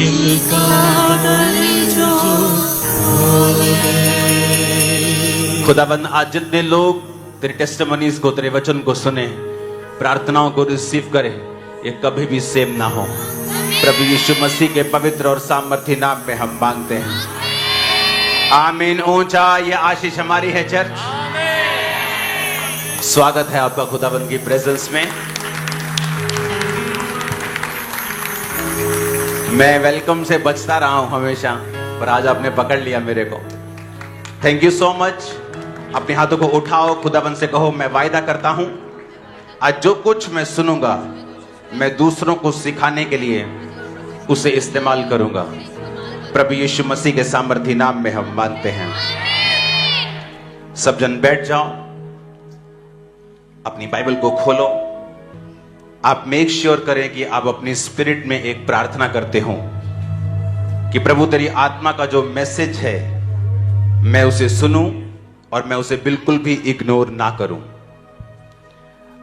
दिल का दर्द जो खोले। खुदाबंद आज जितने लोग तेरे टेस्टिमनीज को, तेरे वचन को सुने, प्रार्थनाओं को रिसीव करे, ये कभी भी सेम ना हो। प्रभु यीशु मसीह के पवित्र और सामर्थी नाम में हम मांगते हैं, आमीन। ऊंचा ये आशीष हमारी है चर्च। स्वागत है आपका खुदाबंद की प्रेजेंस में। मैं वेलकम से बचता रहा हूं हमेशा, पर आज आपने पकड़ लिया मेरे को। Thank you so much. अपने हाथों को उठाओ, खुदाबंद से कहो, मैं वायदा करता हूं आज जो कुछ मैं सुनूंगा मैं दूसरों को सिखाने के लिए उसे इस्तेमाल करूंगा। प्रभु यीशु मसीह के सामर्थी नाम में हम मानते हैं। सब जन बैठ जाओ, अपनी बाइबल को खोलो। आप मेक श्योर करें कि आप अपनी स्पिरिट में एक प्रार्थना करते हो कि प्रभु तेरी आत्मा का जो मैसेज है मैं उसे सुनूं और मैं उसे बिल्कुल भी इग्नोर ना करूं।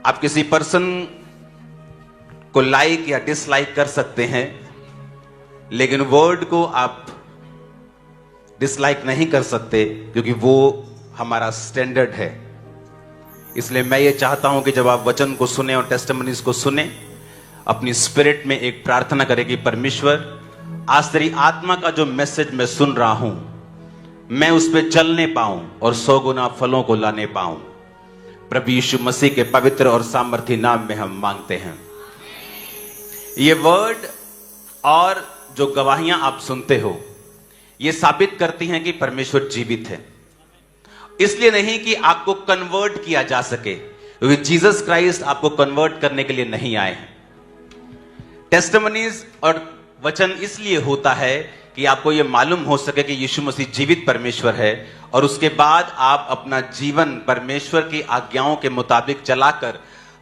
आप किसी पर्सन को लाइक या डिसलाइक कर सकते हैं, लेकिन वर्ड को आप डिसलाइक नहीं कर सकते, क्योंकि वो हमारा स्टैंडर्ड है। इसलिए मैं ये चाहता हूं कि जब आप वचन को सुने और टेस्टिमनीज को सुने, अपनी स्पिरिट में एक प्रार्थना करें कि परमेश्वर आज तेरी आत्मा का जो मैसेज मैं सुन रहा हूं मैं उस पर चलने पाऊं और 100 गुना फलों को लाने पाऊं। प्रभु यीशु मसीह के पवित्र और सामर्थी नाम में हम मांगते हैं। ये वर्ड और जो गवाहियां आप सुनते हो ये साबित करती हैं कि परमेश्वर जीवित है। इसलिए नहीं कि आपको कन्वर्ट किया जा सके, क्योंकि जीसस क्राइस्ट आपको कन्वर्ट करने के लिए नहीं आए हैं। टेस्टिमनीज और वचन इसलिए होता है कि आपको यह मालूम हो सके कि यीशु मसीह जीवित परमेश्वर है, और उसके बाद आप अपना जीवन परमेश्वर की आज्ञाओं के मुताबिक चलाकर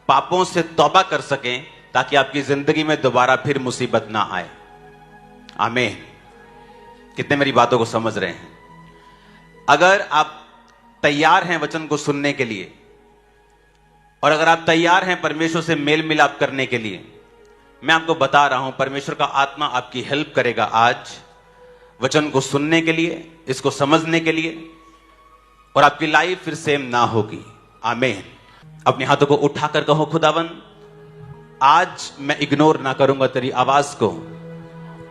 पापों से तौबा कर सकें, ताकि आपकी जिंदगी में दोबारा फिर मुसीबत ना आए। आमीन। कितने मेरी बातों को समझ रहे हैं? अगर आप तैयार हैं वचन को सुनने के लिए, और अगर आप तैयार हैं परमेश्वर से मेल मिलाप करने के लिए, मैं आपको बता रहा हूं परमेश्वर का आत्मा आपकी हेल्प करेगा आज वचन को सुनने के लिए, इसको समझने के लिए, और आपकी लाइफ फिर सेम ना होगी। आमीन। अपने हाथों को उठाकर कहो, खुदावन आज मैं इग्नोर ना करूंगा तेरी आवाज को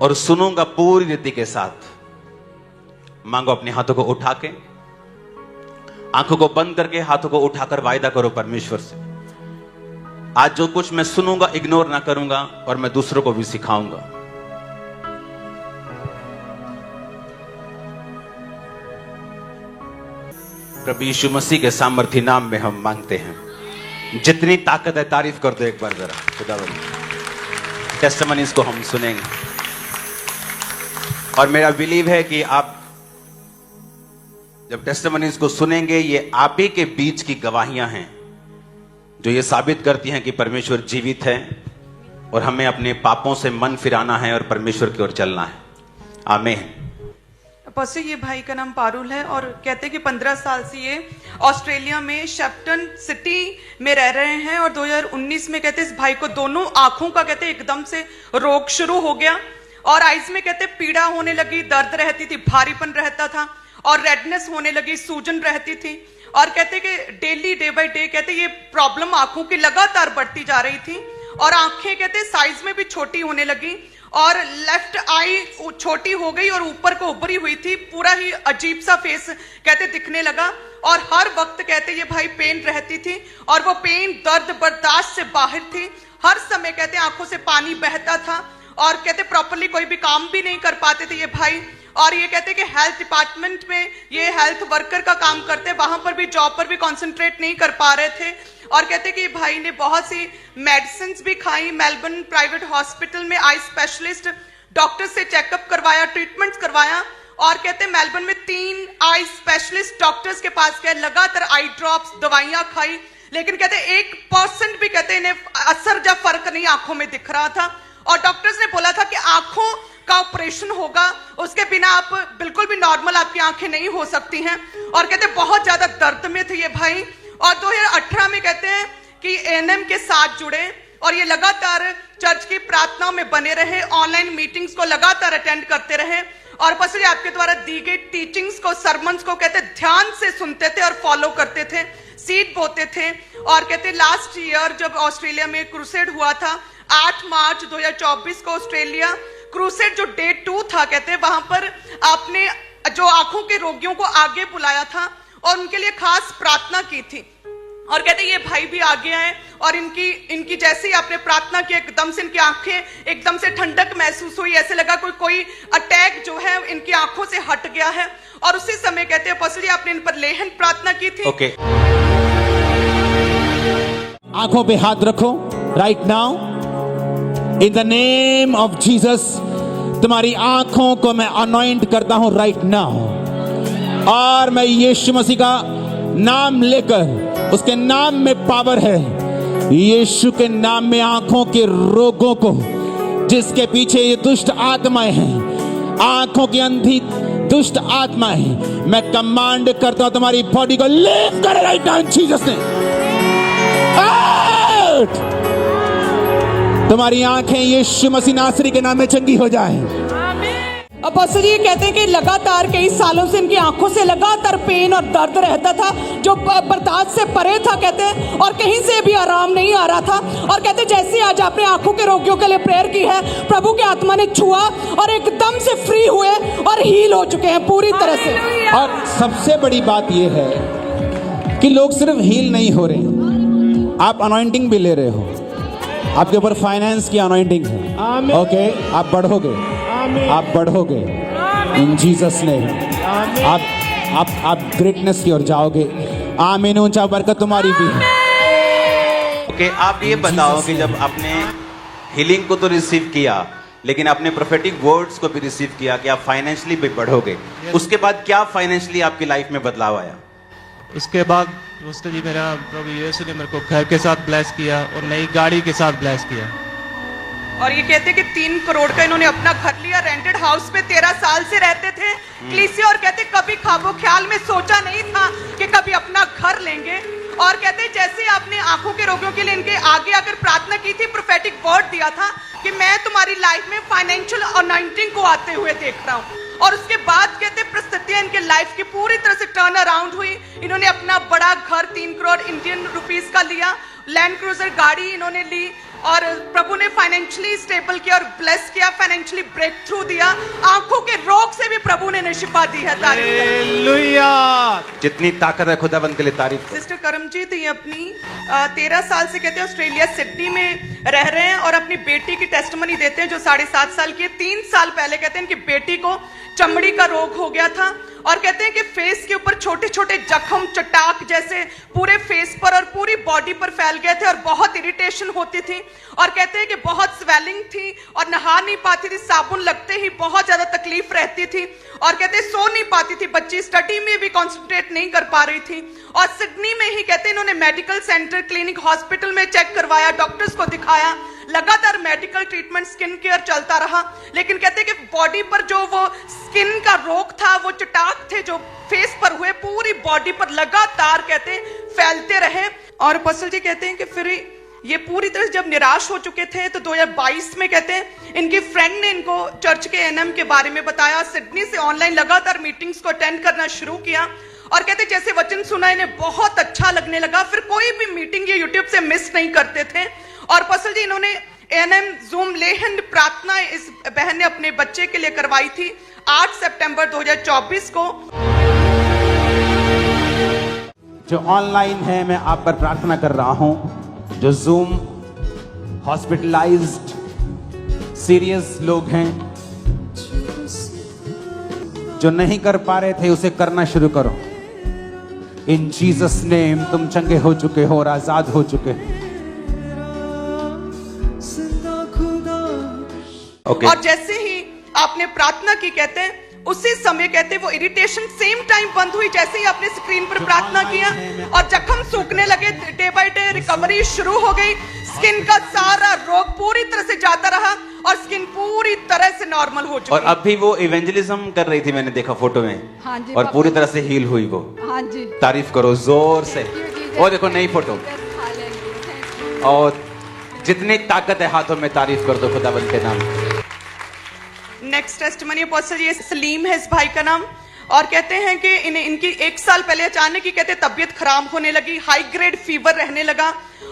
और सुनूंगा पूरी रीति के साथ। मांगो अपने हाथों को उठा के, आंखों को बंद करके हाथों को उठाकर वायदा करो परमेश्वर से, आज जो कुछ मैं सुनूंगा इग्नोर ना करूंगा और मैं दूसरों को भी सिखाऊंगा। प्रभु यीशु मसीह के सामर्थी नाम में हम मांगते हैं। जितनी ताकत है तारीफ कर दो एक बार जरा खुदावंद। टेस्टिमनीज को हम सुनेंगे, और मेरा बिलीव है कि आप जब टेस्टिमनीज को सुनेंगे, ये आप ही के बीच की गवाहियां हैं जो ये साबित करती हैं कि परमेश्वर जीवित है और हमें अपने पापों से मन फिराना है और परमेश्वर की ओर चलना है। आमीन। पसे ये भाई का नाम पारुल है, और कहते हैं कि 15 साल से ये ऑस्ट्रेलिया में शेप्टन सिटी में रह रहे हैं, और 2019 में कहते हैं इस भाई को दोनों आंखों का कहते हैं एकदम से रोग शुरू हो गया, और आइज में कहते पीड़ा होने लगी, दर्द रहती थी, भारीपन रहता था, और रेडनेस होने लगी, सूजन रहती थी, और कहते कि डेली डे बाय डे कहते ये प्रॉब्लम आंखों की लगातार बढ़ती जा रही थी, और आंखें कहते साइज में भी छोटी होने लगी, और लेफ्ट आई छोटी हो गई और ऊपर को उभरी हुई थी, पूरा ही अजीब सा फेस कहते दिखने लगा, और हर वक्त कहते ये भाई पेन रहती थी, और वो पेन दर्द बर्दाश्त से बाहर थी। हर समय कहते आंखों से पानी बहता था, और कहते प्रॉपरली कोई भी काम भी नहीं कर पाते थे ये भाई। और ये कहते कि हेल्थ डिपार्टमेंट में ये हेल्थ वर्कर का काम करते, वहां पर भी जॉब पर भी कंसंट्रेट नहीं कर पा रहे थे, और कहते कि भाई ने बहुत सी मेडिसिन भी खाई, मेलबर्न प्राइवेट हॉस्पिटल में आई स्पेशलिस्ट डॉक्टर से चेकअप करवाया, ट्रीटमेंट करवाया, और कहते मेलबर्न में 3 आई स्पेशलिस्ट डॉक्टर्स के पास गए, लगातार आई ड्रॉप्स दवाइयां खाई, लेकिन कहते 1% भी कहते इन्हें असर या फर्क नहीं आंखों में दिख रहा था। और डॉक्टर्स ने बोला था कि आंखों का ऑपरेशन होगा, उसके बिना आप बिल्कुल भी नॉर्मल आपकी आंखें नहीं हो सकती हैं, और कहते बहुत ज्यादा दर्द में थे ये भाई। और 2018 में कहते हैं कि एएनएम के साथ जुड़े, और ये लगातार चर्च की प्रार्थना में बने रहे, ऑनलाइन मीटिंग्स को लगातार अटेंड करते रहे और पास्टर जी आपके द्वारा दी गई टीचिंग्स को, सरमन्स को कहते ध्यान से सुनते थे और फॉलो करते थे, सीड बोते थे। और कहते लास्ट ईयर जब ऑस्ट्रेलिया में क्रूसेड हुआ था 8 मार्च 2024 को ऑस्ट्रेलिया क्रूसेड जो डे 2 था, कहते वहां पर आपने जो आंखों के रोगियों को आगे बुलाया था और उनके लिए खास प्रार्थना की थी। और कहते ये भाई भी आगे आए और इनकी जैसे ही आपने प्रार्थना की एकदम से इनकी आंखें एकदम से ठंडक महसूस हुई, ऐसे लगा कोई अटैक जो है इनकी आंखों से हट गया है। और उसी समय कहते हैं पास्टर जी आपने इन पर लेहन प्रार्थना की थी। ओके, आंखों पे हाथ रखो right now in the name of Jesus. तुम्हारी आंखों को मैं अनॉइंट करता हूं राइट नाउ, और मैं यीशु मसीह का नाम लेकर, उसके नाम में पावर है, यीशु के नाम में आंखों के रोगों को, जिसके पीछे ये दुष्ट आत्माएं हैं, आंखों की अंधी दुष्ट आत्माएं, मैं कमांड करता हूं तुम्हारी बॉडी को लीव कर right now in Jesus name. तुम्हारी आंखें यीशु मसीह नासरी के नाम में चंगी हो जाए। अब पास्टर जी ये कहते हैं कि लगातार कई सालों से इनकी आंखों से लगातार पेन और दर्द रहता था जो बर्दाश्त से परे था, कहते हैं, और कहीं से भी आराम नहीं आ रहा था। और कहते हैं जैसे आज आपने आंखों के रोगियों के लिए प्रेयर की है, प्रभु के आत्मा ने छुआ और एकदम से फ्री हुए और हील हो चुके हैं पूरी तरह से। और सबसे बड़ी बात यह है कि लोग सिर्फ हील नहीं हो रहे, आप अनॉइंटिंग भी ले रहे हो, आपके ऊपर फाइनेंस की अनॉइंटिंग है। ओके, आप बढ़ोगे, आप बढ़ोगे इन जीसस ने, आप ग्रेटनेस की ओर जाओगे। आमीन। ऊंचा बरकत तुम्हारी भी है। ओके, आप ये बताओ कि जब आपने हीलिंग को तो रिसीव किया, लेकिन आपने प्रोफेटिक वर्ड्स को भी रिसीव किया कि आप फाइनेंशियली भी बढ़ोगे, उसके बाद क्या फाइनेंशियली आपकी लाइफ में बदलाव आया? उसके बाद पास्टर जी मेरा प्रभु यीशु ने मेरे को घर के साथ ब्लेस किया और नई गाड़ी के साथ ब्लेस किया। और ये कहते कि 3 करोड़ का इन्होंने अपना घर लिया, रेंटेड हाउस में 13 साल से रहते थे क्लीसिया, और कहते कभी ख्वाबो ख्याल में सोचा नहीं था कि कभी अपना घर लेंगे। और कहते जैसे आपने आंखों के रोगियों के लिए इनके आगे आकर प्रार्थना की थी, प्रोफेटिक वर्ड दिया था कि मैं तुम्हारी लाइफ में फाइनेंशियल अनॉइंटिंग को आते हुए देख रहा हूँ। और उसके बाद कहते परिस्थितियां इनके लाइफ की पूरी तरह से टर्न अराउंड हुई। इन्होंने अपना बड़ा घर 3 करोड़ इंडियन रुपीस का लिया, लैंड क्रूजर गाड़ी इन्होंने ली, और प्रभु ने फाइनेंशियली स्टेबल किया और ब्लेस किया, फाइनेंशियली ब्रेक थ्रू दिया। आंखों के रोग से भी प्रभु ने शिफा दी है। हालेलुया। जितनी ताकत है खुदाबंद के लिए तारीफ। सिस्टर करमजीत ये अपनी 13 साल से कहते हैं ऑस्ट्रेलिया सिडनी में रह रहे हैं और अपनी बेटी की टेस्टमनी देते हैं जो 7.5 साल की है। 3 साल पहले कहते हैं कि बेटी को चमड़ी का रोग हो गया था और कहते हैं कि फेस के ऊपर छोटे छोटे जख्म, चटाक जैसे पूरे फेस पर और पूरी बॉडी पर फैल गए थे और बहुत इरिटेशन होती थी। और कहते हैं कि बहुत स्वेलिंग थी और नहा नहीं पाती थी, साबुन लगते ही बहुत ज्यादा तकलीफ रहती थी। और कहते हैं सो नहीं पाती थी, बच्ची स्टडी में भी कॉन्सेंट्रेट नहीं कर पा रही थी। और सिडनी में ही कहते हैं इन्होंने मेडिकल सेंटर, क्लिनिक, हॉस्पिटल में चेक करवाया, डॉक्टर्स को दिखाया, लगातार मेडिकल ट्रीटमेंट, स्किन केयर चलता रहा। लेकिन कहते हैं कि बॉडी पर जो वो स्किन का रोग था, वो चटाक थे जो फेस पर हुए, पूरी बॉडी पर लगातार कहते हैं फैलते रहे। और पास्टर जी कहते हैं कि फिर ये पूरी तरह से जब निराश हो चुके थे तो 2022 में कहते हैं इनकी फ्रेंड ने इनको चर्च के एनएम के बारे में बताया। सिडनी से ऑनलाइन लगातार मीटिंग्स को अटेंड करना शुरू किया और कहते जैसे वचन सुना इन्हें बहुत अच्छा लगने लगा। फिर कोई भी मीटिंग ये यूट्यूब से मिस नहीं करते थे। और पास्टर जी इन्होंने एनएम जूम लेहन प्रार्थना इस बहन ने अपने बच्चे के लिए करवाई थी 8 सितंबर 2024 को। जो ऑनलाइन है मैं आप पर प्रार्थना कर रहा हूं, जो जूम हॉस्पिटलाइज्ड सीरियस लोग हैं जो नहीं कर पा रहे थे उसे करना शुरू करो। इन जीसस नेम तुम चंगे हो चुके हो और आजाद हो चुके हो। ओके। और जैसे ही आपने प्रार्थना की कहते हैं उसी समय कहते हैं वो इरिटेशन सेम टाइम बंद हुई जैसे ही आपने स्क्रीन पर प्रार्थना किया और जख्म सूखने लगे। डे बाय डे रिकवरी शुरू हो गई। स्किन का सारा रोग पूरी तरह से जाता रहा और स्किन पूरी तरह से नॉर्मल हो चुकी। और अभी वो इवेंजलिज्म कर रही थी, मैंने देखा फोटो में। हाँ जी, और पूरी तरह से हील हुई वो। हाँ जी, तारीफ करो जोर से। और देखो नई फोटो। और जितनी ताकत है हाथों में तारीफ कर दो खुदावंद के नाम। नेक्स्ट टेस्टिमनी अपोस्टल ये सलीम है इस भाई का नाम, और कहते हैं कि इनकी 1 साल पहले अचानक ही कहते तबीयत खराब होने लगी, हाई ग्रेड फीवर रहने लगा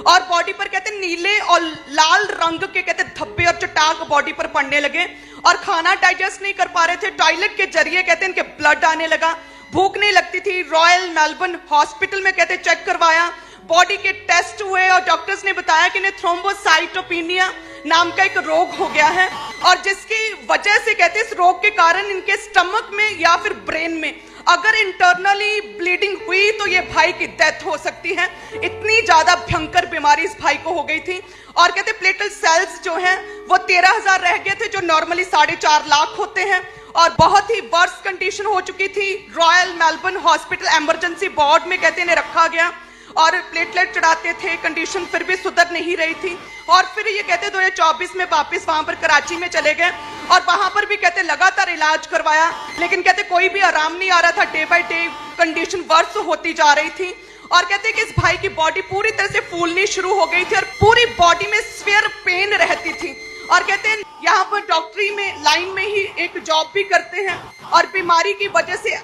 और बॉडी पर कहते नीले और लाल रंग के कहते धब्बे और चटाक बॉडी पर पड़ने लगे और खाना डाइजेस्ट नहीं कर पा रहे थे। टॉयलेट के जरिए कहते इनके ब्लड आने लगा, भूख नहीं लगती थी। रॉयल मेलबर्न हॉस्पिटल में कहते चेक करवाया, बॉडी के टेस्ट हुए और डॉक्टर्स ने बताया कि इन्हें थ्रोम्बोसाइटोपिनिया नाम का एक रोग हो गया है और जिसकी वजह से कहते इस रोग के कारण इनके स्टमक में या फिर ब्रेन में अगर इंटरनली ब्लीडिंग हुई तो ये भाई की डेथ हो सकती है। इतनी ज्यादा भयंकर बीमारी इस भाई को हो गई थी और कहते प्लेटलेट सेल्स जो हैं वो 13,000 रह गए थे, जो नॉर्मली 4.5 लाख होते हैं और बहुत ही वर्स्ट कंडीशन हो चुकी थी। Royal Melbourne hospital emergency ward में कहते इन्हें रखा गया और प्लेटलेट चढ़ाते थे, कंडीशन फिर भी सुधर नहीं रही थी और फिर ये कहते 2024 में वापस वहां पर कराची में चले गए और वहां पर भी कहते लगातार इलाज करवाया, लेकिन कहते कोई भी आराम नहीं आ रहा था। Day by day condition worse होती जा रही थी और कहते कि इस भाई की बॉडी पूरी तरह से फूलनी शुरू हो गई थी और पूरी बॉडी में स्वेयर पेन रहती थी और कहते हैं यहाँ पर डॉक्टरी में लाइन में ही एक जॉब भी करते हैं और बीमारी की वजह से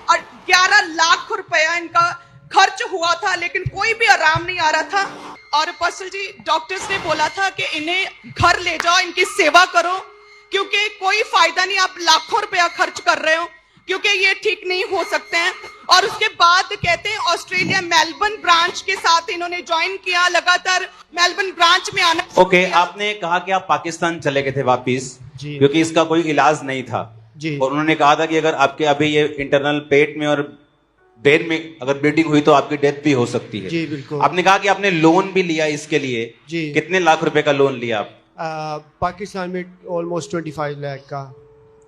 11 लाख रुपया इनका खर्च हुआ था, लेकिन कोई भी आराम नहीं आ रहा था। और अपोस्टल जी डॉक्टर्स ने बोला था कि इन्हें घर ले जाओ, इनकी सेवा करो, क्योंकि कोई फायदा नहीं, आप लाखों रुपया खर्च कर रहे हो, क्योंकि ये ठीक नहीं हो सकते हैं। और उसके बाद कहते हैं ऑस्ट्रेलिया मेलबर्न ब्रांच के साथ इन्होंने ज्वाइन किया, लगातार मेलबर्न ब्रांच में आना। ओके, आपने कहा कि आप पाकिस्तान चले गए थे वापिस क्योंकि इसका कोई इलाज नहीं था जी। और उन्होंने कहा था कि अगर आपके अभी ये इंटरनल पेट में और ब्रेन में अगर ब्लीडिंग हुई तो आपकी डेथ भी हो सकती है। जी बिल्कुल। आपने कहा कि आपने लोन भी लिया इसके लिए जी। कितने लाख रुपए का लोन लिया आप? पाकिस्तान में ऑलमोस्ट 25 लाख का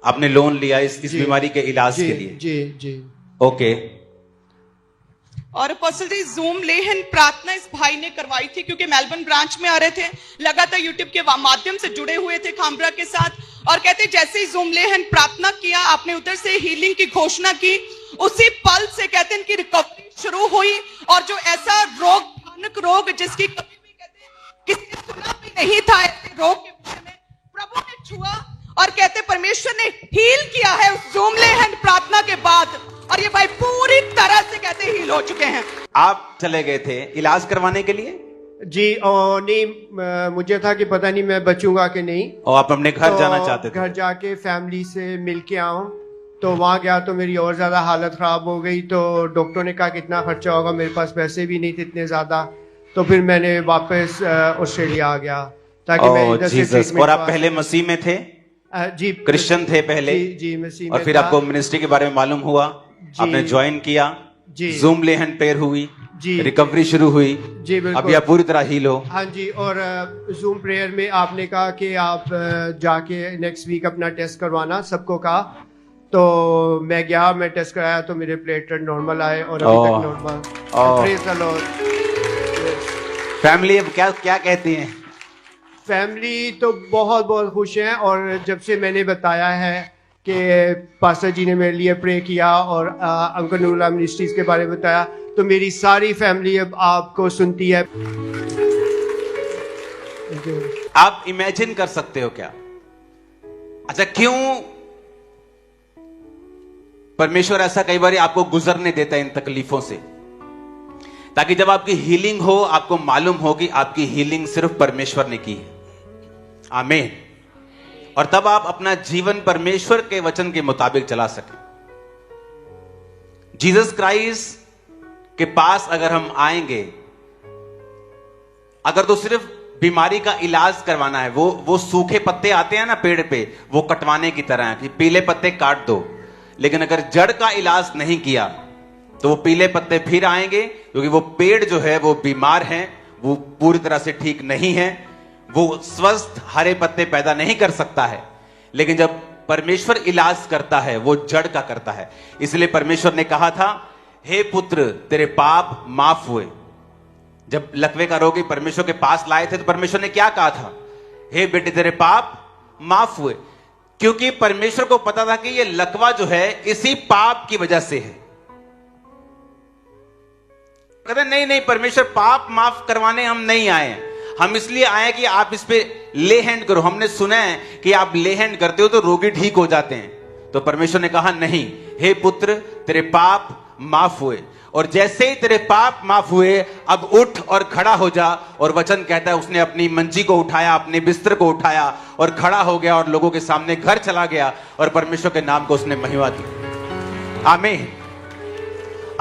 आपने लोन लिया इस बीमारी के इलाज जी, के लिए? जी जी। ओके। और अपोस्टल जी जूम लेहन प्रार्थना इस भाई ने करवाई थी क्योंकि मेलबर्न ब्रांच में आ रहे थे, लगातार यूट्यूब के माध्यम से जुड़े हुए थे खामरा के साथ और कहते जैसे ही जूम लेहन प्रार्थना किया, आपने उधर से हीलिंग की घोषणा की, उसी पल से कहते हैं इनकी रिकवरी शुरू हुई और जो ऐसा रोग, भयानक रोग जिसकी कभी भी कहते हैं किसी ने सुना भी नहीं था, ऐसे रोग के विषय में प्रभु ने छुआ और कहते परमेश्वर ने हील किया है उस जूम लेहन प्रार्थना के बाद और ये भाई पूरी तरह से कहते हील हो चुके हैं। आप चले गए थे इलाज करवाने के लिए? जी नहीं, मुझे था कि पता नहीं मैं बचूंगा कि नहीं, और आप अपने घर जाना चाहते थे? घर जाके फैमिली से मिल के आऊँ, तो वहाँ गया तो मेरी और ज्यादा हालत खराब हो गई। तो डॉक्टर ने कहा कितना खर्चा होगा, मेरे पास पैसे भी नहीं थे इतने ज्यादा, तो फिर मैंने वापस ऑस्ट्रेलिया आ गया ताकि मैं इधर से ट्रीटमेंट। और आप पहले मसीह में थे? जी, क्रिश्चियन थे पहले? जी मसीह में। और फिर आपको मिनिस्ट्री के बारे में मालूम हुआ, आपने ज्वाइन किया, जूम लेहन प्रेयर हुई, रिकवरी शुरू हुई, जी बिल्कुल। अभी आप पूरी तरह हील हो? हाँ जी। और जूम प्रेयर में आपने कहा कि आप जाके नेक्स्ट वीक अपना टेस्ट करवाना, सबको कहा, तो मैं गया, मैं टेस्ट कराया तो मेरे प्लेटलेट नॉर्मल आए और अभी तक normal. Praise the Lord. Family अब क्या क्या कहती है? फैमिली तो बहुत बहुत खुश हैं और जब से मैंने बताया है कि पास्टर जी ने मेरे लिए प्रे किया और अंकल नूरुल्लाह मिनिस्ट्रीज के बारे में बताया, तो मेरी सारी फैमिली अब आपको सुनती है। आप इमेजिन कर सकते हो क्या? अच्छा, क्यों परमेश्वर ऐसा कई बार आपको गुजरने देता है इन तकलीफों से, ताकि जब आपकी हीलिंग हो आपको मालूम हो कि आपकी हीलिंग सिर्फ परमेश्वर ने की है। आमीन। और तब आप अपना जीवन परमेश्वर के वचन के मुताबिक चला सके। जीसस क्राइस्ट के पास अगर हम आएंगे, अगर तो सिर्फ बीमारी का इलाज करवाना है, वो सूखे पत्ते आते हैं ना पेड़ पे, वो कटवाने की तरह है कि पीले पत्ते काट दो, लेकिन अगर जड़ का इलाज नहीं किया तो वो पीले पत्ते फिर आएंगे, क्योंकि वो पेड़ जो है वो बीमार है, वो पूरी तरह से ठीक नहीं है, वो स्वस्थ हरे पत्ते पैदा नहीं कर सकता है। लेकिन जब परमेश्वर इलाज करता है वो जड़ का करता है। इसलिए परमेश्वर ने कहा था, हे पुत्र तेरे पाप माफ हुए। जब लकवे का रोगी परमेश्वर के पास लाए थे तो परमेश्वर ने क्या कहा था? हे बेटे तेरे पाप माफ हुए। क्योंकि परमेश्वर को पता था कि ये लकवा जो है इसी पाप की वजह से है। कहते नहीं नहीं, परमेश्वर पाप माफ करवाने हम नहीं आए हैं, हम इसलिए आए कि आप इस पे ले हैंड करो। हमने सुना है कि आप ले हैंड करते हो तो रोगी ठीक हो जाते हैं। तो परमेश्वर ने कहा नहीं, हे पुत्र तेरे पाप माफ हुए, और जैसे ही तेरे पाप माफ हुए अब उठ और खड़ा हो जा। और वचन कहता है उसने अपनी मंजी को उठाया, अपने बिस्तर को उठाया और खड़ा हो गया और लोगों के सामने घर चला गया और परमेश्वर के नाम को उसने महिमा दी। आमीन।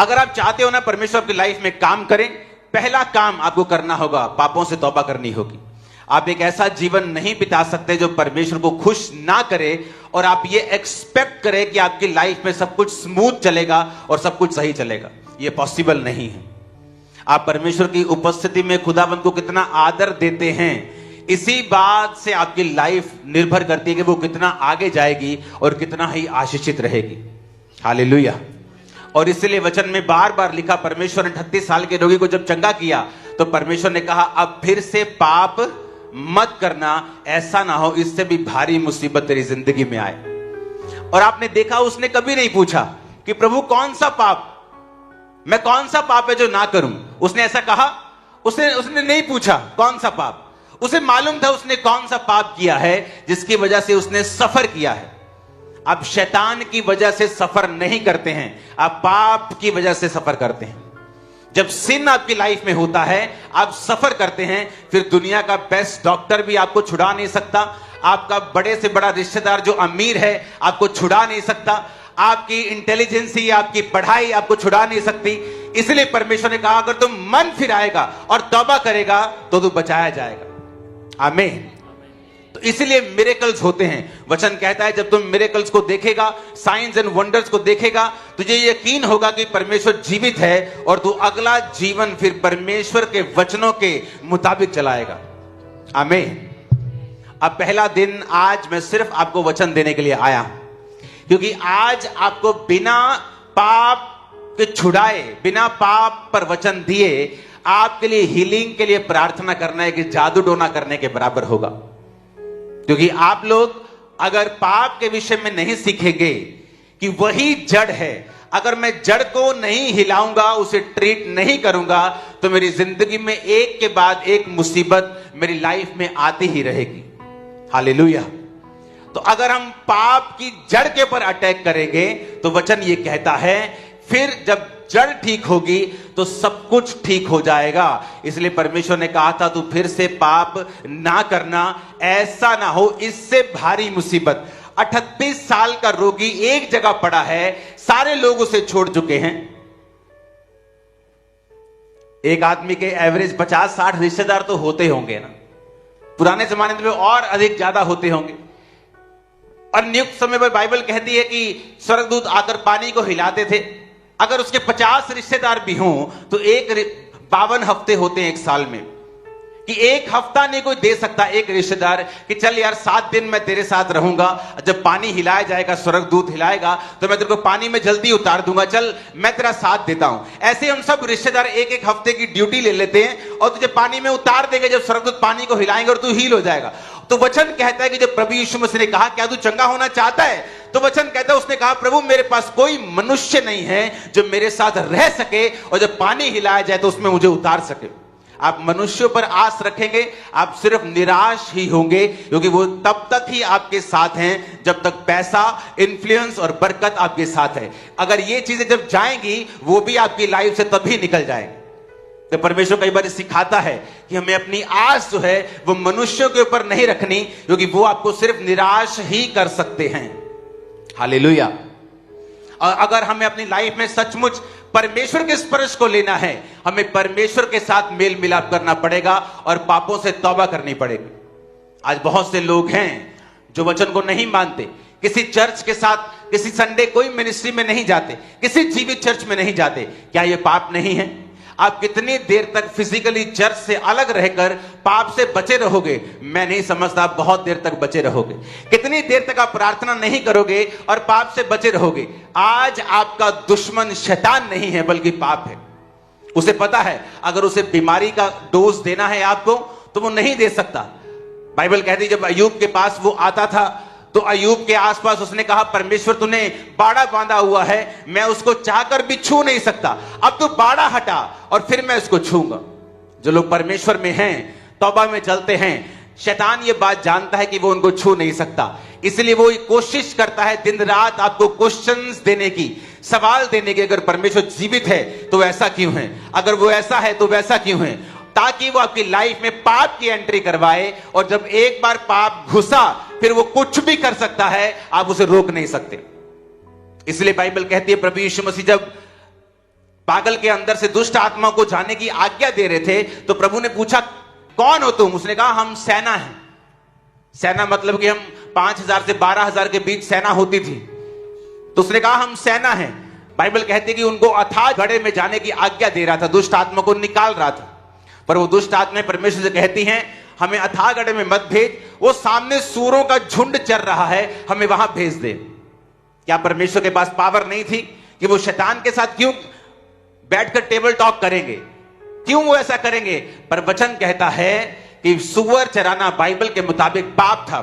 अगर आप चाहते हो ना परमेश्वर आपकी लाइफ में काम करें, पहला काम आपको करना होगा, पापों से तौबा करनी होगी। आप एक ऐसा जीवन नहीं बिता सकते जो परमेश्वर को खुश ना करे और आप ये एक्सपेक्ट करें कि आपकी लाइफ में सब कुछ स्मूथ चलेगा और सब कुछ सही चलेगा। ये पॉसिबल नहीं है। आप परमेश्वर की उपस्थिति में खुदाबंद को कितना आदर देते हैं, इसी बात से आपकी लाइफ निर्भर करती है कि वो कितना आगे जाएगी और कितना ही आशीषित रहेगी। हालेलुया। और इसलिए वचन में बार बार लिखा, परमेश्वर ने 38 साल के रोगी को जब चंगा किया तो परमेश्वर ने कहा अब फिर से पाप मत करना, ऐसा ना हो इससे भी भारी मुसीबत तेरी जिंदगी में आए। और आपने देखा उसने कभी नहीं पूछा कि प्रभु कौन सा पाप, मैं कौन सा पाप है जो ना करूं। उसने ऐसा कहा, उसने नहीं पूछा कौन सा पाप। उसे मालूम था उसने कौन सा पाप किया है जिसकी वजह से उसने सफर किया है। आप शैतान की वजह से सफर नहीं करते हैं, आप पाप की वजह से सफर करते हैं। जब सिन आपकी लाइफ में होता है आप सफर करते हैं, फिर दुनिया का बेस्ट डॉक्टर भी आपको छुड़ा नहीं सकता, आपका बड़े से बड़ा रिश्तेदार जो अमीर है आपको छुड़ा नहीं सकता, आपकी इंटेलिजेंसी, आपकी पढ़ाई आपको छुड़ा नहीं सकती। इसलिए परमेश्वर ने कहा अगर तुम मन फिराएगा और तौबा करेगा तो तू बचाया जाएगा। आमीन। तो इसलिए मिरेकल्स होते हैं। वचन कहता है जब तुम मिरेकल्स को देखेगा, साइंस एंड वंडर्स को देखेगा, तुझे यकीन होगा कि परमेश्वर जीवित है और तू अगला जीवन फिर परमेश्वर के वचनों के मुताबिक चलाएगा। आमीन। अब पहला दिन आज मैं सिर्फ आपको वचन देने के लिए आया हूं, क्योंकि आज आपको बिना पाप के छुड़ाए, बिना पाप पर वचन दिए आपके लिए हीलिंग के लिए प्रार्थना करना है कि जादू टोना करने के बराबर होगा। क्योंकि आप लोग अगर पाप के विषय में नहीं सीखेंगे कि वही जड़ है, अगर मैं जड़ को नहीं हिलाऊंगा, उसे ट्रीट नहीं करूंगा, तो मेरी जिंदगी में एक के बाद एक मुसीबत मेरी लाइफ में आती ही रहेगी। हालेलुया। तो अगर हम पाप की जड़ के ऊपर अटैक करेंगे तो वचन ये कहता है फिर जब जड़ ठीक होगी तो सब कुछ ठीक हो जाएगा। इसलिए परमेश्वर ने कहा था तू फिर से पाप ना करना, ऐसा ना हो इससे भारी मुसीबत। 38 साल का रोगी एक जगह पड़ा है, सारे लोग उसे छोड़ चुके हैं। एक आदमी के एवरेज 50-60 रिश्तेदार तो होते होंगे ना, पुराने जमाने में और अधिक ज्यादा होते होंगे। और नियुक्त समय पर बाइबल कहती है कि स्वर्गदूत आकर पानी को हिलाते थे। अगर उसके 50 रिश्तेदार भी हों तो 52 हफ्ते होते हैं एक साल में, कि एक हफ्ता नहीं कोई दे सकता एक रिश्तेदार कि चल यार 7 दिन मैं तेरे साथ रहूंगा, जब पानी हिलाया जाएगा, स्वर्गदूत हिलाएगा तो मैं तेरे को पानी में जल्दी उतार दूंगा, चल मैं तेरा साथ देता हूं। ऐसे हम सब रिश्तेदार एक एक हफ्ते की ड्यूटी ले लेते हैं और तुझे पानी में उतार देंगे जब स्वर्गदूत पानी को हिलाएंगे और तू हील हो जाएगा। तो वचन कहता है कि जब प्रभु यीशु मसीह ने कहा क्या तू चंगा होना चाहता है, तो वचन कहता है उसने कहा प्रभु मेरे पास कोई मनुष्य नहीं है जो मेरे साथ रह सके और जब पानी हिलाया जाए तो उसमें मुझे उतार सके। आप मनुष्यों पर आस रखेंगे, आप सिर्फ निराश ही होंगे, क्योंकि वो तब तक ही आपके साथ हैं जब तक पैसा, इन्फ्लुएंस और बरकत आपके साथ है। अगर ये चीजें जब जाएंगी वो भी आपकी लाइफ से तभी निकल जाएंगी। तो परमेश्वर कई बार सिखाता है कि हमें अपनी आस जो है वो मनुष्यों के ऊपर नहीं रखनी, क्योंकि वो आपको सिर्फ निराश ही कर सकते हैं। हालेलुया। और अगर हमें अपनी लाइफ में सचमुच परमेश्वर के स्पर्श को लेना है, हमें परमेश्वर के साथ मेल मिलाप करना पड़ेगा और पापों से तौबा करनी पड़ेगी। आज बहुत से लोग हैं जो वचन को नहीं मानते, किसी चर्च के साथ, किसी संडे कोई मिनिस्ट्री में नहीं जाते, किसी जीवित चर्च में नहीं जाते। क्या यह पाप नहीं है? आप कितनी देर तक फिजिकली चर्च से अलग रहकर पाप से बचे रहोगे? मैं नहीं समझता आप बहुत देर तक बचे रहोगे। कितनी देर तक आप प्रार्थना नहीं करोगे और पाप से बचे रहोगे? आज आपका दुश्मन शैतान नहीं है बल्कि पाप है। उसे पता है अगर उसे बीमारी का डोज देना है आपको तो वो नहीं दे सकता। बाइबल कहती है जब अय्यूब के पास वो आता था तो अय्यूब के आसपास उसने कहा परमेश्वर तूने बाड़ा बांधा हुआ है, मैं उसको चाहकर भी छू नहीं सकता, अब तू बाड़ा हटा और फिर मैं उसको छूंगा। जो लोग परमेश्वर में हैं तौबा में चलते हैं, शैतान ये बात जानता है कि वो उनको छू नहीं सकता, इसलिए वो कोशिश करता है दिन रात आपको क्वेश्चंस देने की, सवाल देने की। अगर परमेश्वर जीवित है तो ऐसा क्यों है, अगर वो ऐसा है तो वैसा क्यों है, ताकि वो आपकी लाइफ में पाप की एंट्री करवाए। और जब एक बार पाप घुसा फिर वो कुछ भी कर सकता है, आप उसे रोक नहीं सकते। इसलिए बाइबल कहती है प्रभु यीशु मसीह जब पागल के अंदर से दुष्ट आत्मा को जाने की आज्ञा दे रहे थे तो प्रभु ने पूछा कौन हो तुम? उसने कहा हम सेना हैं। सेना मतलब कि हम 5,000 से 12,000 के बीच सेना होती थी, तो उसने कहा हम सेना हैं। बाइबल कहती है कि उनको अथाह गड्ढे में जाने की आज्ञा दे रहा था, दुष्ट आत्मा को निकाल रहा था, पर वो दुष्ट आत्मा परमेश्वर से कहती हैं हमें अथाह गड्ढे में मत भेज, वो सामने सूरों का झुंड चल रहा है, हमें वहां भेज दे। क्या परमेश्वर के पास पावर नहीं थी कि वो शैतान के साथ क्यों बैठकर टेबल टॉक करेंगे, क्यों वो ऐसा करेंगे? पर वचन कहता है कि सुअर चराना बाइबल के मुताबिक पाप था,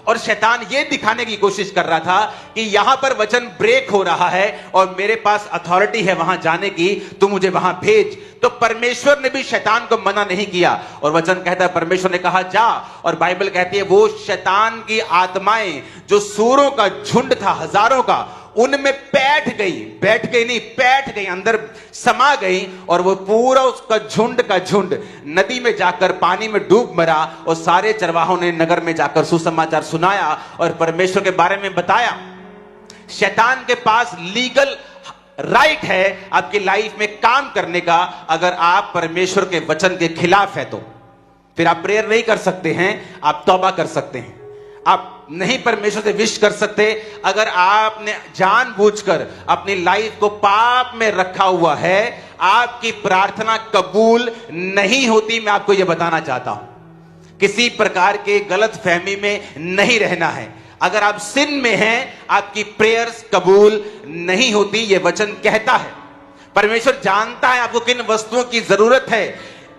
और शैतान ये दिखाने की कोशिश कर रहा था कि यहां पर वचन ब्रेक हो रहा है और मेरे पास अथॉरिटी है वहां जाने की, तू मुझे वहां भेज। तो परमेश्वर ने भी शैतान को मना नहीं किया, और वचन कहता है परमेश्वर ने कहा जा, और बाइबल कहती है वो शैतान की आत्माएं जो सूरों का झुंड था हजारों का, उनमें बैठ गई, अंदर समा गई, और वो पूरा उसका झुंड का झुंड नदी में जाकर पानी में डूब मरा। और सारे चरवाहों ने नगर में जाकर सुसमाचार सुनाया और परमेश्वर के बारे में बताया। शैतान के पास लीगल राइट है आपकी लाइफ में काम करने का, अगर आप परमेश्वर के वचन के खिलाफ है तो। फिर आप प्रेयर नहीं कर सकते हैं, आप तौबा कर सकते हैं, आप नहीं परमेश्वर से विश कर सकते अगर आपने जानबूझकर अपनी लाइफ को पाप में रखा हुआ है, आपकी प्रार्थना कबूल नहीं होती। मैं आपको यह बताना चाहता हूं, किसी प्रकार के गलत फहमी में नहीं रहना है। अगर आप सिन में हैं, आपकी प्रेयर्स कबूल नहीं होती, यह वचन कहता है। परमेश्वर जानता है आपको किन वस्तुओं की जरूरत है,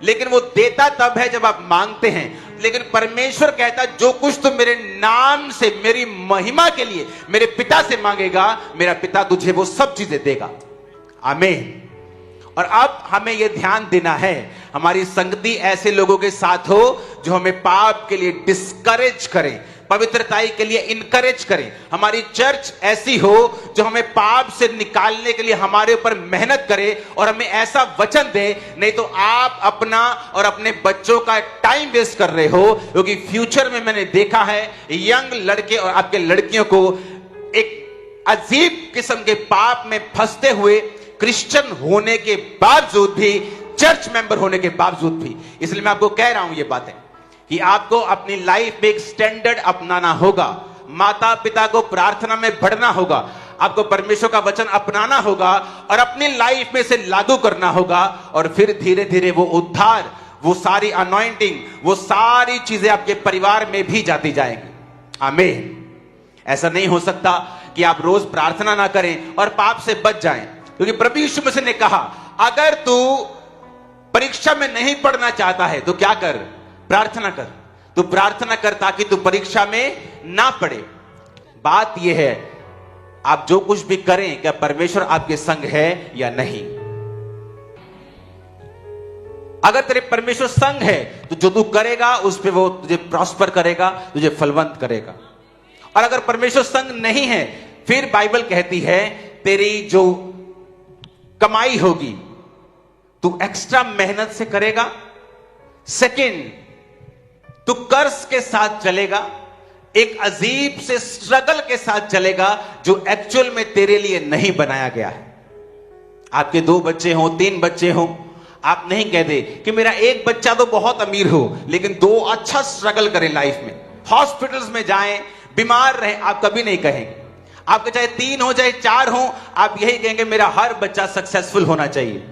लेकिन वो देता तब है जब आप मांगते हैं। लेकिन परमेश्वर कहता जो कुछ तुम मेरे नाम से, मेरी महिमा के लिए मेरे पिता से मांगेगा, मेरा पिता तुझे वो सब चीजें देगा। आमीन। और अब हमें यह ध्यान देना है, हमारी संगति ऐसे लोगों के साथ हो जो हमें पाप के लिए डिस्करेज करें, पवित्रताई के लिए इनकरेज करें। हमारी चर्च ऐसी हो जो हमें पाप से निकालने के लिए हमारे ऊपर मेहनत करे और हमें ऐसा वचन दे। नहीं तो आप अपना और अपने बच्चों का टाइम वेस्ट कर रहे हो, क्योंकि फ्यूचर में मैंने देखा है यंग लड़के और आपके लड़कियों को एक अजीब किस्म के पाप में फंसते हुए, क्रिश्चियन होने के बावजूद भी, चर्च मेंबर होने के बावजूद भी। इसलिए मैं आपको कह रहा हूं ये बातें कि आपको अपनी लाइफ में एक स्टैंडर्ड अपनाना होगा, माता पिता को प्रार्थना में बढ़ना होगा, आपको परमेश्वर का वचन अपनाना होगा और अपनी लाइफ में से लागू करना होगा। और फिर धीरे धीरे वो उद्धार, वो सारी अनॉइंटिंग, वो सारी चीजें आपके परिवार में भी जाती जाएंगी। आमीन। ऐसा नहीं हो सकता कि आप रोज प्रार्थना ना करें और पाप से बच जाएं, क्योंकि प्रभु यीशु मसीह ने कहा अगर तू परीक्षा में नहीं पढ़ना चाहता है तो क्या कर, प्रार्थना कर। तू प्रार्थना कर ताकि तू परीक्षा में ना पड़े। बात यह है आप जो कुछ भी करें, क्या परमेश्वर आपके संग है या नहीं। अगर तेरे परमेश्वर संग है तो जो तू करेगा उस पे वो तुझे प्रॉस्पर करेगा, तुझे फलवंत करेगा। और अगर परमेश्वर संग नहीं है, फिर बाइबल कहती है तेरी जो कमाई होगी तू एक्स्ट्रा मेहनत से करेगा। सेकंड, तू कर्ज के साथ चलेगा, एक अजीब से स्ट्रगल के साथ चलेगा जो एक्चुअल में तेरे लिए नहीं बनाया गया है। आपके 2 बच्चे हो, 3 बच्चे हो, आप नहीं कहते कि मेरा एक बच्चा तो बहुत अमीर हो लेकिन 2 अच्छा स्ट्रगल करें लाइफ में, हॉस्पिटल्स में जाएं, बीमार रहें, आप कभी नहीं कहेंगे। आपके चाहे 3 हो चाहे 4 हो, आप यही कहेंगे मेरा हर बच्चा सक्सेसफुल होना चाहिए।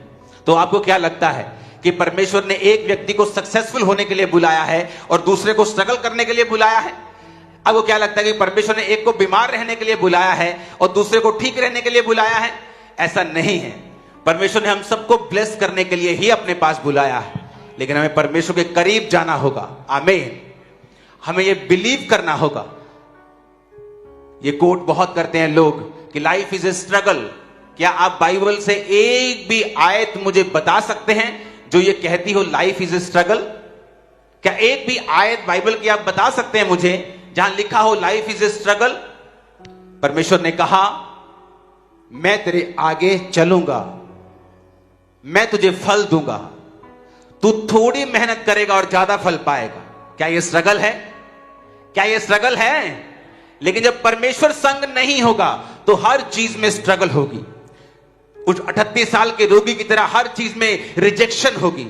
तो आपको क्या लगता है कि परमेश्वर ने एक व्यक्ति को सक्सेसफुल होने के लिए बुलाया है और दूसरे को स्ट्रगल करने के लिए बुलाया है? आपको क्या लगता है कि परमेश्वर ने एक को बीमार रहने के लिए बुलाया है और दूसरे को ठीक रहने के लिए बुलाया है? ऐसा नहीं है। परमेश्वर ने हम सबको ब्लेस करने के लिए ही अपने पास बुलाया है, लेकिन हमें परमेश्वर के करीब जाना होगा। आमीन। हमें यह बिलीव करना होगा। ये कोट बहुत करते हैं लोग कि लाइफ इज ए स्ट्रगल। क्या आप बाइबल से एक भी आयत मुझे बता सकते हैं जो ये कहती हो लाइफ इज ए स्ट्रगल? क्या एक भी आयत बाइबल की आप बता सकते हैं मुझे जहां लिखा हो लाइफ इज ए स्ट्रगल? परमेश्वर ने कहा मैं तेरे आगे चलूंगा, मैं तुझे फल दूंगा, तू थोड़ी मेहनत करेगा और ज्यादा फल पाएगा। क्या यह स्ट्रगल है? क्या यह स्ट्रगल है? लेकिन जब परमेश्वर संग नहीं होगा तो हर चीज में स्ट्रगल होगी। उस 38 साल के रोगी की तरह हर चीज में रिजेक्शन होगी।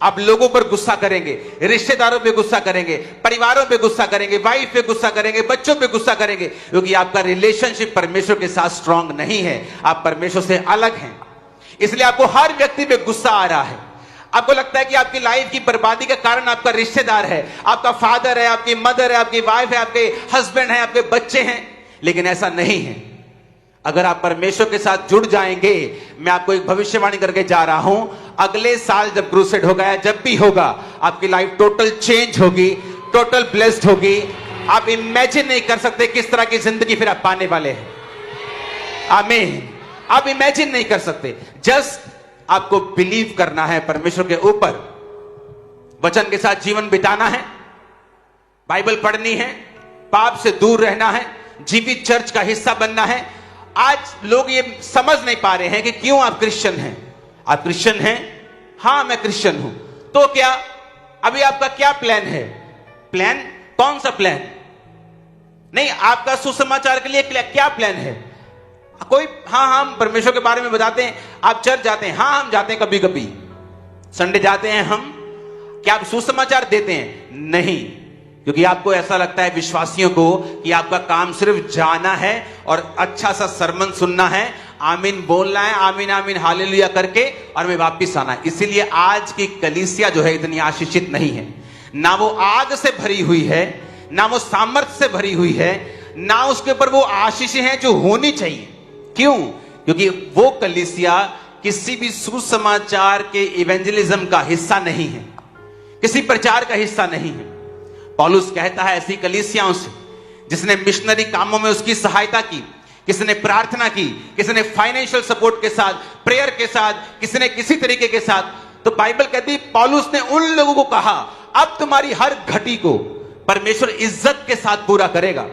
आप लोगों पर गुस्सा करेंगे, रिश्तेदारों पे गुस्सा करेंगे, परिवारों पे गुस्सा करेंगे, वाइफ पे गुस्सा करेंगे, बच्चों पे गुस्सा करेंगे, क्योंकि आपका रिलेशनशिप परमेश्वर के साथ स्ट्रांग नहीं है। आप परमेश्वर से अलग हैं, इसलिए आपको हर व्यक्ति पे गुस्सा आ रहा है। आपको लगता है कि आपकी लाइफ की बर्बादी का कारण आपका रिश्तेदार है, आपका फादर है, आपकी मदर है, आपकी वाइफ है, आपके हस्बैंड है, आपके बच्चे हैं, लेकिन ऐसा नहीं है। अगर आप परमेश्वर के साथ जुड़ जाएंगे, मैं आपको एक भविष्यवाणी करके जा रहा हूं, अगले साल जब क्रूसेड होगा या जब भी होगा, आपकी लाइफ टोटल चेंज होगी, टोटल ब्लेस्ड होगी। आप इमेजिन नहीं कर सकते किस तरह की जिंदगी फिर आप पाने वाले हैं। आमीन। आप इमेजिन नहीं कर सकते। जस्ट आपको बिलीव करना है परमेश्वर के ऊपर, वचन के साथ जीवन बिताना है, बाइबल पढ़नी है, पाप से दूर रहना है, जीवित चर्च का हिस्सा बनना है। आज लोग ये समझ नहीं पा रहे हैं कि क्यों आप क्रिश्चियन हैं। आप क्रिश्चियन हैं? हां मैं क्रिश्चियन हूं। तो क्या अभी आपका क्या प्लान है? प्लान कौन सा प्लान? नहीं, आपका सुसमाचार के लिए क्या प्लान है? कोई हाँ हम परमेश्वर के बारे में बताते हैं। आप चर्च जाते हैं? हाँ हम जाते हैं, कभी कभी संडे जाते हैं हम। क्या आप सुसमाचार देते हैं? नहीं, क्योंकि आपको ऐसा लगता है विश्वासियों को कि आपका काम सिर्फ जाना है और अच्छा सा सरमन सुनना है, आमीन बोलना है, आमीन आमीन हालेलुया करके और मैं वापिस आना है। इसीलिए आज की कलीसिया जो है इतनी आशीषित नहीं है। ना वो आग से भरी हुई है, ना वो सामर्थ्य से भरी हुई है, ना उसके ऊपर वो आशीषें हैं जो होनी चाहिए। क्यों? क्योंकि वो कलीसिया किसी भी सुसमाचार के इवेंजलिज्म का हिस्सा नहीं है, किसी प्रचार का हिस्सा नहीं है। पौलुस कहता है ऐसी कलीसियाओं से जिसने मिशनरी कामों में उसकी सहायता की, किसी ने प्रार्थना की, किसी ने फाइनेंशियल सपोर्ट के साथ, प्रेयर के साथ, किसी ने किसी तरीके के साथ। तो बाइबल कहती है पौलुस ने उन लोगों को कहा अब तुम्हारी हर घटी को परमेश्वर इज्जत के साथ पूरा करेगा,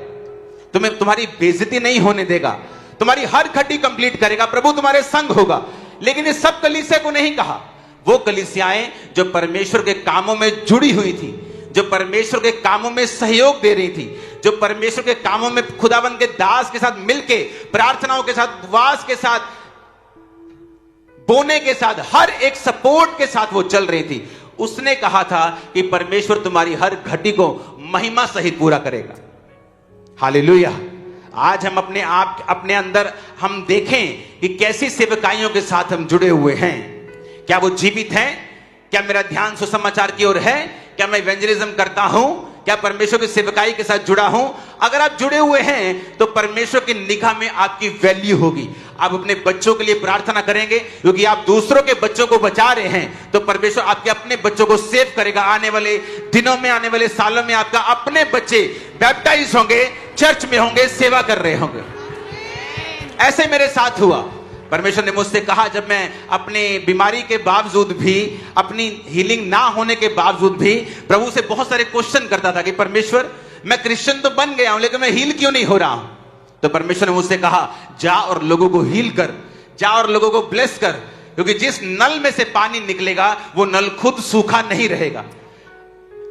तुम्हें तुम्हारी बेइज्जती नहीं होने देगा, तुम्हारी हर घटी कंप्लीट करेगा, प्रभु तुम्हारे संग होगा। लेकिन इस सब कलीसिया को नहीं कहा। वो कलीसियाएं जो परमेश्वर के कामों में जुड़ी हुई थी, जो परमेश्वर के कामों में सहयोग दे रही थी, जो परमेश्वर के कामों में खुदावन के दास के साथ मिलके, प्रार्थनाओं के साथ, उपवास के साथ, बोने के साथ, हर एक सपोर्ट के साथ वो चल रही थी, उसने कहा था कि परमेश्वर तुम्हारी हर घटी को महिमा सहित पूरा करेगा। हालेलुया। आज हम अपने अंदर हम देखें कि कैसी सेवकाइयों के साथ हम जुड़े हुए हैं। क्या वो जीवित हैं? क्या मेरा ध्यान सुसमाचार की ओर है? क्या मैं इवेंजलिज्म करता हूं? क्या परमेश्वर की सेवकाई के साथ जुड़ा हूं? अगर आप जुड़े हुए हैं तो परमेश्वर की निगाह में आपकी वैल्यू होगी। आप अपने बच्चों के लिए प्रार्थना करेंगे, क्योंकि आप दूसरों के बच्चों को बचा रहे हैं, तो परमेश्वर आपके अपने बच्चों को सेव करेगा। आने वाले दिनों में, आने वाले सालों में आपका अपने बच्चे बैप्टाइज होंगे, चर्च में होंगे, सेवा कर रहे होंगे। ऐसे मेरे साथ हुआ। परमेश्वर ने मुझसे कहा, जब मैं अपने बीमारी के बावजूद भी, अपनी हीलिंग ना होने के बावजूद भी प्रभु से बहुत सारे क्वेश्चन करता था कि परमेश्वर मैं क्रिश्चियन तो बन गया हूं, लेकिन मैं हील क्यों नहीं हो रहा हूं? तो परमेश्वर ने मुझसे कहा, जा और लोगों को हील कर, जा और लोगों को ब्लेस कर, क्योंकि जिस नल में से पानी निकलेगा वो नल खुद सूखा नहीं रहेगा।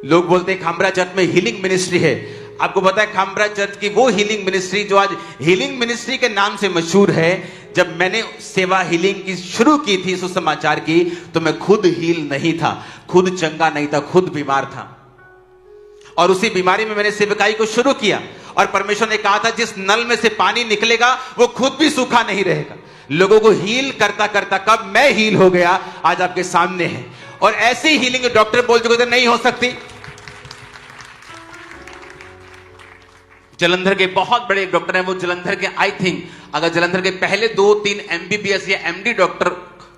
लोग बोलते हैं खामरा चर्च में हीलिंग मिनिस्ट्री है। आपको पता है खामरा चर्च की वो हीलिंग मिनिस्ट्री जो आज हीलिंग मिनिस्ट्री के नाम से मशहूर है, जब मैंने सेवा हीलिंग की शुरू की थी सुसमाचार की, तो मैं खुद हील नहीं था, खुद चंगा नहीं था, खुद बीमार था, और उसी बीमारी में मैंने सेवकाई को शुरू किया। और परमेश्वर ने कहा था जिस नल में से पानी निकलेगा वो खुद भी सूखा नहीं रहेगा। लोगों को हील करता करता कब मैं हील हो गया, आज आपके सामने है। और ऐसी हीलिंग डॉक्टर बोल चुके थे नहीं हो सकती। जलंधर के बहुत बड़े डॉक्टर हैं वो, जलंधर के आई थिंक अगर जलंधर के पहले 2-3 MBBS या MD डॉक्टर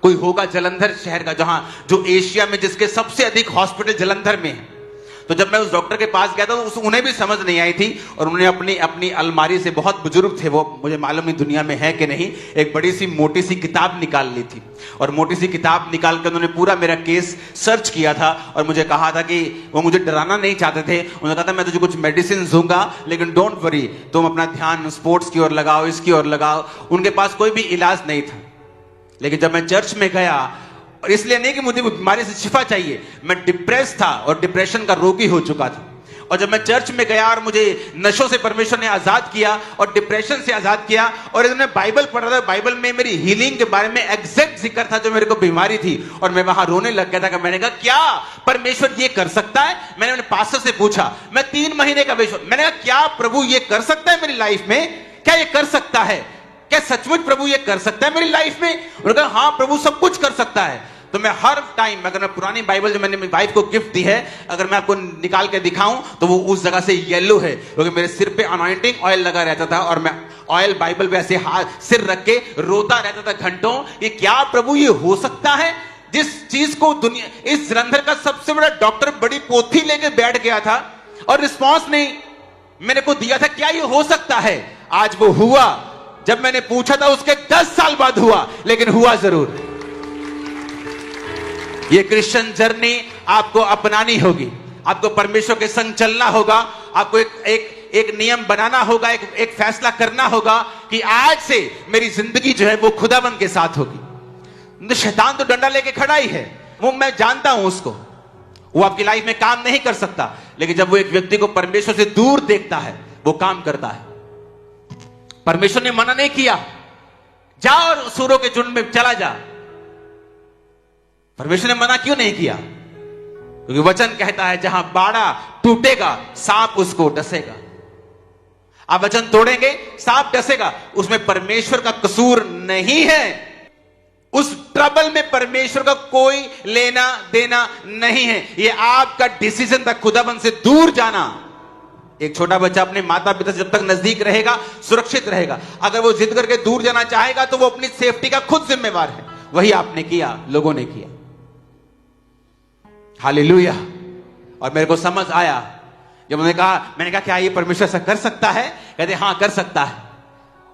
कोई होगा जलंधर शहर का, जहां जो एशिया में जिसके सबसे अधिक हॉस्पिटल जलंधर में है, तो जब मैं उस डॉक्टर के पास गया था तो उन्हें भी समझ नहीं आई थी, और उन्होंने अपनी अलमारी से, बहुत बुजुर्ग थे वो, मुझे मालूम नहीं दुनिया में है कि नहीं, एक बड़ी सी मोटी सी किताब निकाल ली थी, और मोटी सी किताब निकाल कर उन्होंने पूरा मेरा केस सर्च किया था, और मुझे कहा था कि वो मुझे डराना नहीं चाहते थे। उन्होंने कहा था मैं तुझे कुछ मेडिसिन दूंगा, लेकिन डोंट वरी, तुम अपना ध्यान स्पोर्ट्स की ओर लगाओ, इसकी ओर लगाओ। उनके पास कोई भी इलाज नहीं था। लेकिन जब मैं चर्च में गया, और इसलिए नहीं कि मुझे बीमारी से शिफा चाहिए, मैं डिप्रेस था और डिप्रेशन का रोगी हो चुका था, और जब मैं चर्च में गया और मुझे नशों से परमेश्वर ने आजाद किया और डिप्रेशन से आजाद किया, और इन्होंने बाइबल पढ़ा था, बाइबल में मेरी हीलिंग के बारे में एग्जैक्ट जिक्र था जो मेरे को बीमारी थी, और मैं वहां रोने लग गया था कि मैंने कहा क्या परमेश्वर ये कर सकता है। मैंने अपने पास्टर से पूछा, मैं 3 महीने का मैंने कहा क्या प्रभु ये कर सकता है मेरी लाइफ में, क्या ये कर सकता है, क्या सचमुच प्रभु ये कर सकता है मेरी लाइफ में। उन्होंने कहा हाँ प्रभु सब कुछ कर सकता है। तो मैं हर टाइम, अगर मैं पुरानी बाइबल जो मैंने मेरी वाइफ को गिफ्ट दी है, अगर मैं आपको निकाल के दिखाऊं तो वो उस जगह से येलो है, क्योंकि मेरे सिर पे अनॉइंटिंग ऑयल लगा रहता था, और मैं ऑयल बाइबल पे ऐसे हाथ सिर रख के रोता रहता था घंटों, कि क्या प्रभु ये हो सकता है। जिस चीज को दुनिया, इस जलंधर का सबसे बड़ा डॉक्टर बड़ी पोथी लेके बैठ गया था और रिस्पॉन्स नहीं मेरे को दिया था, क्या ये हो सकता है। आज वो हुआ, जब मैंने पूछा था उसके 10 साल बाद हुआ, लेकिन हुआ जरूर। ये क्रिश्चियन जर्नी आपको अपनानी होगी, आपको परमेश्वर के संग चलना होगा, आपको एक नियम बनाना होगा, एक फैसला करना होगा कि आज से मेरी जिंदगी जो है वो खुदाबंद के साथ होगी। शैतान तो डंडा लेके खड़ा ही है, वो मैं जानता हूं उसको, वो आपकी लाइफ में काम नहीं कर सकता, लेकिन जब वो एक व्यक्ति को परमेश्वर से दूर देखता है वो काम करता है। परमेश्वर ने मना नहीं किया, जा और सूरों के झुंड में चला जा। परमेश्वर ने मना क्यों नहीं किया? क्योंकि वचन कहता है जहां बाड़ा टूटेगा सांप उसको डसेगा। आप वचन तोड़ेंगे सांप डसेगा, उसमें परमेश्वर का कसूर नहीं है। उस ट्रबल में परमेश्वर का कोई लेना देना नहीं है। यह आपका डिसीजन था खुदाबंद से दूर जाना। एक छोटा बच्चा अपने माता पिता से जब तक नजदीक रहेगा सुरक्षित रहेगा। अगर वो जिद करके दूर जाना चाहेगा तो वो अपनी सेफ्टी का खुद जिम्मेवार है। वही आपने किया, लोगों ने किया। हालेलुया। और मेरे को समझ आया जब मैंने कहा क्या ये परमेश्वर ऐसा कर सकता है? कहते हां कर सकता है।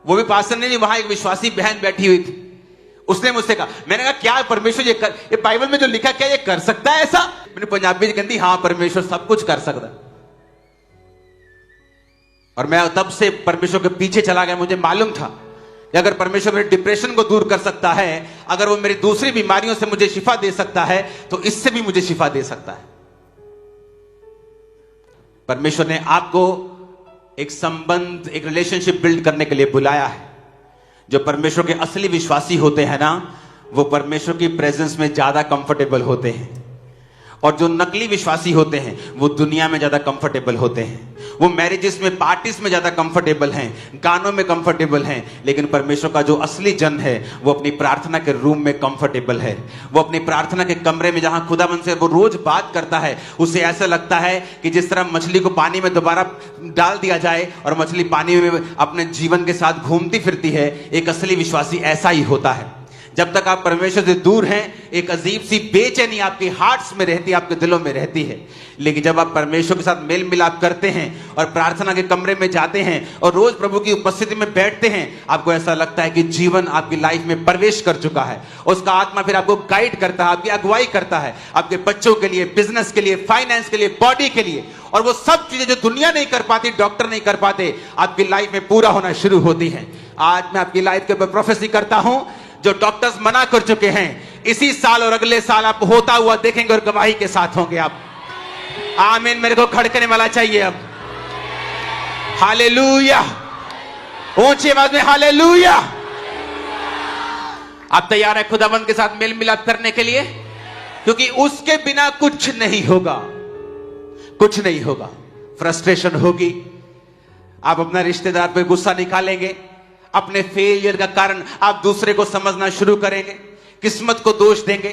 वो भी पास्टर ने नहीं, वहां एक विश्वासी बहन बैठी हुई थी, उसने मुझसे कहा, मैंने कहा क्या परमेश्वर ये बाइबल में जो लिखा क्या ये कर सकता है ऐसा? मैंने पंजाबी में कहती हां परमेश्वर सब कुछ कर सकता है। और मैं तब से परमेश्वर के पीछे चला गया। मुझे मालूम था कि अगर परमेश्वर मेरे डिप्रेशन को दूर कर सकता है, अगर वो मेरी दूसरी बीमारियों से मुझे शिफा दे सकता है, तो इससे भी मुझे शिफा दे सकता है। परमेश्वर ने आपको एक संबंध, एक रिलेशनशिप बिल्ड करने के लिए बुलाया है। जो परमेश्वर के असली विश्वासी होते हैं ना, वो परमेश्वर की प्रेजेंस में ज्यादा कंफर्टेबल होते हैं। और जो नकली विश्वासी होते हैं वो दुनिया में ज्यादा कंफर्टेबल होते हैं। वो मैरिजेस में, पार्टीज में ज्यादा कंफर्टेबल हैं, गानों में कंफर्टेबल हैं। लेकिन परमेश्वर का जो असली जन है वो अपनी प्रार्थना के रूम में कंफर्टेबल है। वो अपनी प्रार्थना के कमरे में जहां खुदाबंद से वो रोज बात करता है, उसे ऐसा लगता है कि जिस तरह मछली को पानी में दोबारा डाल दिया जाए और मछली पानी में अपने जीवन के साथ घूमती फिरती है, एक असली विश्वासी ऐसा ही होता है। जब तक आप परमेश्वर से दूर हैं, एक अजीब सी बेचैनी आपके हार्ट्स में रहती है, आपके दिलों में रहती है। लेकिन जब आप परमेश्वर के साथ मेल मिलाप करते हैं और प्रार्थना के कमरे में जाते हैं और रोज प्रभु की उपस्थिति में बैठते हैं, आपको ऐसा लगता है कि जीवन आपकी लाइफ में प्रवेश कर चुका है। उसका आत्मा फिर आपको गाइड करता है, आपकी अगुवाई करता है, आपके बच्चों के लिए, बिजनेस के लिए, फाइनेंस के लिए, बॉडी के लिए। और वो सब चीजें जो दुनिया नहीं कर पाती, डॉक्टर नहीं कर पाते, आपकी लाइफ में पूरा होना शुरू होती है। आज मैं आपकी लाइफ के ऊपर प्रोफेसी करता हूं, जो डॉक्टर्स मना कर चुके हैं, इसी साल और अगले साल आप होता हुआ देखेंगे और गवाही के साथ होंगे आप। आमीन। मेरे को खड़कने वाला चाहिए अब। हालेलुया। ऊंची आवाज में हालेलुया। आप तैयार है खुदाबंद के साथ मेल मिलाप करने के लिए? क्योंकि उसके बिना कुछ नहीं होगा, कुछ नहीं होगा। फ्रस्ट्रेशन होगी, आप अपना रिश्तेदार पे गुस्सा निकालेंगे, अपने फेलियर का कारण आप दूसरे को समझना शुरू करेंगे, किस्मत को दोष देंगे,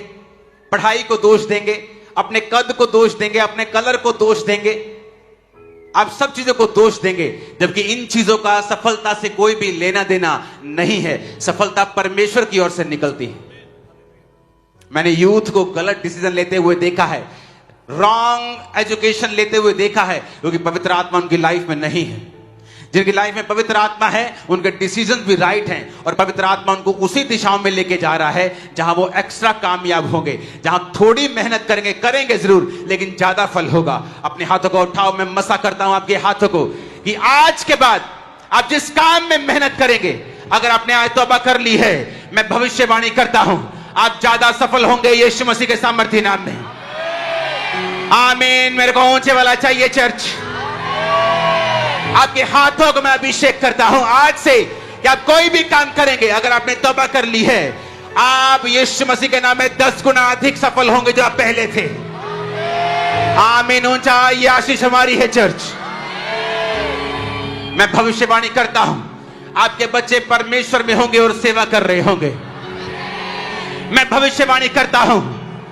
पढ़ाई को दोष देंगे, अपने कद को दोष देंगे, अपने कलर को दोष देंगे, आप सब चीजों को दोष देंगे। जबकि इन चीजों का सफलता से कोई भी लेना देना नहीं है। सफलता परमेश्वर की ओर से निकलती है। मैंने यूथ को गलत डिसीजन लेते हुए देखा है। रॉन्ग एजुकेशन लेते हुए देखा है, क्योंकि पवित्र आत्मा उनकी लाइफ में नहीं है। जिनकी लाइफ में पवित्र आत्मा है उनके डिसीजन भी राइट हैं, और पवित्र आत्मा उनको उसी दिशाओं में लेके जा रहा है जहां वो एक्स्ट्रा कामयाब होंगे, जहां थोड़ी मेहनत करेंगे जरूर, लेकिन ज्यादा फल होगा। अपने हाथों को उठाओ, मैं मसा करता हूं आपके हाथों को कि आज के बाद आप जिस काम में मेहनत करेंगे, अगर आपने आज तौबा कर ली है, मैं भविष्यवाणी करता हूं आप ज्यादा सफल होंगे यीशु मसीह के सामर्थ्य नाम में। आमीन। मेरे को ऊंचे वाला चाहिए चर्च। आपके हाथों को मैं अभिषेक करता हूं आज से कि आप कोई भी काम करेंगे, अगर आपने तौबा कर ली है, आप यीशु मसीह के नाम में 10 गुना अधिक सफल होंगे जो आप पहले थे। आमीन। ऊंचा ये आशीष हमारी है चर्च। मैं भविष्यवाणी करता हूं आपके बच्चे परमेश्वर में होंगे और सेवा कर रहे होंगे। मैं भविष्यवाणी करता हूं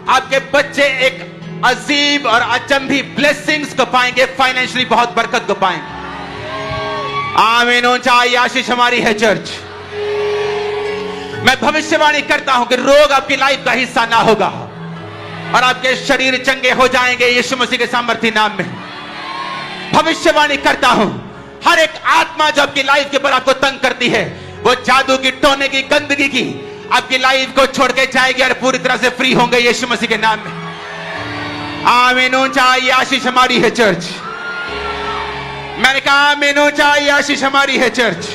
आपके बच्चे एक अजीब और अचंभी ब्लेसिंग्स को पाएंगे, फाइनेंशियली बहुत बरकत को पाएंगे। आमीन। ऊंचा ये आशीष हमारी है चर्च। मैं भविष्यवाणी करता हूं कि रोग आपकी लाइफ का हिस्सा ना होगा और आपके शरीर चंगे हो जाएंगे यीशु मसीह के सामर्थ्य नाम में। भविष्यवाणी करता हूं हर एक आत्मा जो आपकी लाइफ के ऊपर आपको तंग करती है, वो जादू की, टोने की, गंदगी की आपकी लाइफ को छोड़ के जाएगी और पूरी तरह से फ्री होंगे यीशु मसीह के नाम में। आमीन। ऊंचा ये आशीष हमारी है चर्च। मैंने कहा आमीन। ऊंचा ये आशीष हमारी है चर्च।